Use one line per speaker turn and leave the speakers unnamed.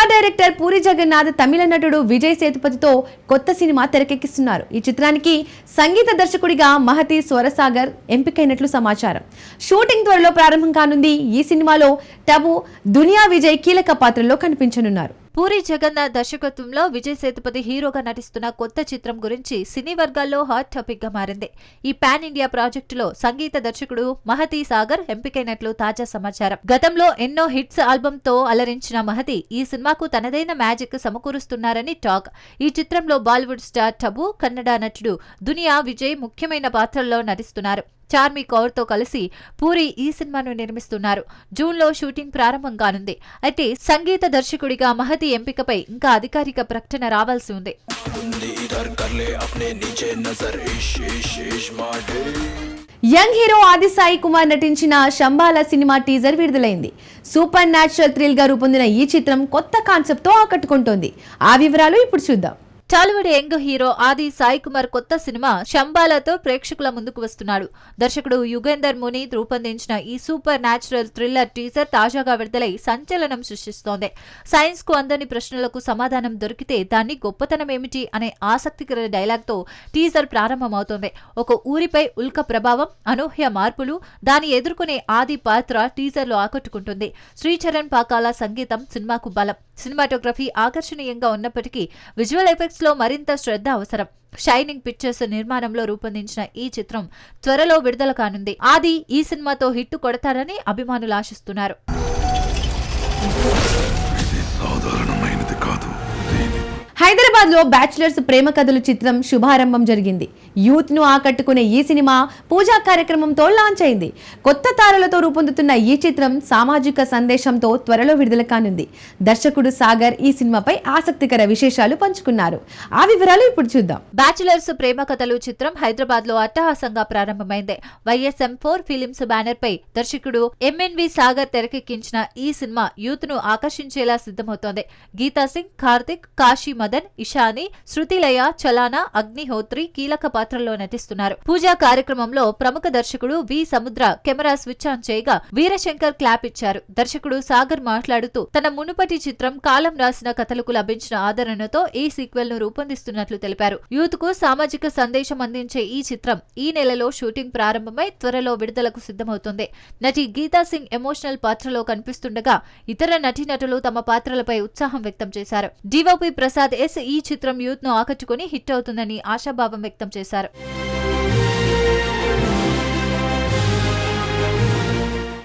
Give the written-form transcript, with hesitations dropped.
Star director puri Jagannadh తమిళ నటుడు విజయ్ సేతుపతితో కొత్త cinema తెరకెక్కిస్తున్నారు. ఈ చిత్రానికి సంగీత దర్శకుడిగా మహతి స్వరసాగర్ ఎంపికైనట్లు సమాచారం. షూటింగ్ త్వరలో ప్రారంభం కానుంది. ఈ సినిమాలో టబు, దునియా విజయ్ కీలక పాత్రల్లో కనిపించనున్నారు.
పూరి జగన్నాథ్ దర్శకత్వంలో విజయ్ సేతుపతి హీరోగా నటిస్తున్న కొత్త చిత్రం గురించి సినీ వర్గాల్లో హాట్ టాపిక్ గా మారింది. ఈ పాన్ ఇండియా ప్రాజెక్టులో సంగీత దర్శకుడు మహతి సాగర్ ఎంపికైనట్లు తాజా సమాచారం. గతంలో ఎన్నో హిట్స్ ఆల్బమ్ తో అలరించిన మహతి ఈ సినిమాకు తనదైన మ్యాజిక్ సమకూరుస్తున్నారని టాక్. ఈ చిత్రంలో బాలీవుడ్ స్టార్ టబు, కన్నడ నటుడు దునియా విజయ్ ముఖ్యమైన పాత్రల్లో నటిస్తున్నారు. చార్మి కౌర్ తో కలిసి పూరి ఈ సినిమాను నిర్మిస్తున్నారు. జూన్ లో షూటింగ్ ప్రారంభం కానుంది. అయితే సంగీత దర్శకుడిగా మహతి ఎంపికపై ఇంకా అధికారిక ప్రకటన రావాల్సి ఉంది.
యంగ్ హీరో ఆది సాయి కుమార్ నటించిన శంబాల సినిమా టీజర్ విడుదలైంది. సూపర్ న్యాచురల్ థ్రిల్ గా రూపొందిన ఈ చిత్రం కొత్త కాన్సెప్ట్ తో ఆకట్టుకుంటోంది. ఆ వివరాలు ఇప్పుడు చూద్దాం.
టాలీవుడ్ యంగ్ హీరో ఆది సాయి కుమార్ కొత్త సినిమా శంబాలతో ప్రేక్షకుల ముందుకు వస్తున్నాడు. దర్శకుడు యుగేందర్ ముని రూపొందించిన ఈ సూపర్ న్యాచురల్ థ్రిల్లర్ టీజర్ తాజాగా విడుదలై సంచలనం సృష్టిస్తోంది. సైన్స్ కు అందని ప్రశ్నలకు సమాధానం దొరికితే దాన్ని గొప్పతనం ఏమిటి అనే ఆసక్తికర డైలాగ్ తో టీజర్ ప్రారంభమవుతోంది. ఒక ఊరిపై ఉల్క ప్రభావం, అనూహ్య మార్పులు, దాన్ని ఎదుర్కొనే ఆది పాత్ర టీజర్ లో ఆకట్టుకుంటుంది. శ్రీచరణ్ పాకాల సంగీతం సినిమాకు బలం. సినిమాటోగ్రఫీ ఆకర్షణీయంగా ఉన్నప్పటికీ విజువల్ ఎఫెక్ట్స్ లో మరింత శ్రద్ధ అవసరం. షైనింగ్ పిక్చర్స్ నిర్మాణంలో రూపొందించిన ఈ చిత్రం త్వరలో విడుదల కానుంది. ఆది ఈ సినిమాతో హిట్ కొడతారని అభిమానులు ఆశిస్తున్నారు.
హైదరాబాద్ లో బ్యాచులర్స్ ప్రేమ కథలు చిత్రం శుభారంభం జరిగింది. యూత్ ను ఆకట్టుకునే ఈ సినిమా పూజా కార్యక్రమంతో లాంచ్ అయింది. కొత్త తారలతో రూపొందుతున్న ఈ చిత్రం సామాజిక సందేశంతో త్వరలో విడుదల కానుంది. దర్శకుడు సాగర్ ఈ సినిమాపై ఆసక్తికర విశేషాలు పంచుకున్నారు. ఆ వివరాలు ఇప్పుడు చూద్దాం.
బ్యాచులర్స్ ప్రేమ కథలు చిత్రం హైదరాబాద్ లో అట్టహాసంగా ప్రారంభమైంది. YSM4 ఫిలిమ్స్ బ్యానర్ పై దర్శకుడు MNV సాగర్ తెరకెక్కించిన ఈ సినిమా యూత్ ను ఆకర్షించేలా సిద్ధమవుతోంది. గీతా సింగ్, కార్తిక్, కాశీ మదన్, ఇషాని, శృతిలయ, చలానా, అగ్నిహోత్రి కీలక పాత్రల్లో నటిస్తున్నారు. పూజా కార్యక్రమంలో ప్రముఖ దర్శకుడు వి సముద్ర కెమెరా స్విచ్ ఆన్ చేయగా వీరశంకర్ క్లాప్ ఇచ్చారు. దర్శకుడు సాగర్ మాట్లాడుతూ తన మునుపటి చిత్రం కాలం రాసిన కథలకు లభించిన ఆదరణతో ఈ సీక్వెల్ ను రూపొందిస్తున్నట్లు తెలిపారు. యూత్ కు సామాజిక సందేశం అందించే ఈ చిత్రం ఈ నెలలో షూటింగ్ ప్రారంభమై త్వరలో విడుదలకు సిద్ధమవుతుంది. నటి గీతా సింగ్ ఎమోషనల్ పాత్రలో కనిపిస్తుండగా ఇతర నటీనటులు తమ పాత్రలపై ఉత్సాహం వ్యక్తం చేశారు. DOP ప్రసాద్ ఈ చిత్రం యూత్ ను ఆకట్టుకుని హిట్ అవుతుందని ఆశాభావం వ్యక్తం చేశారు.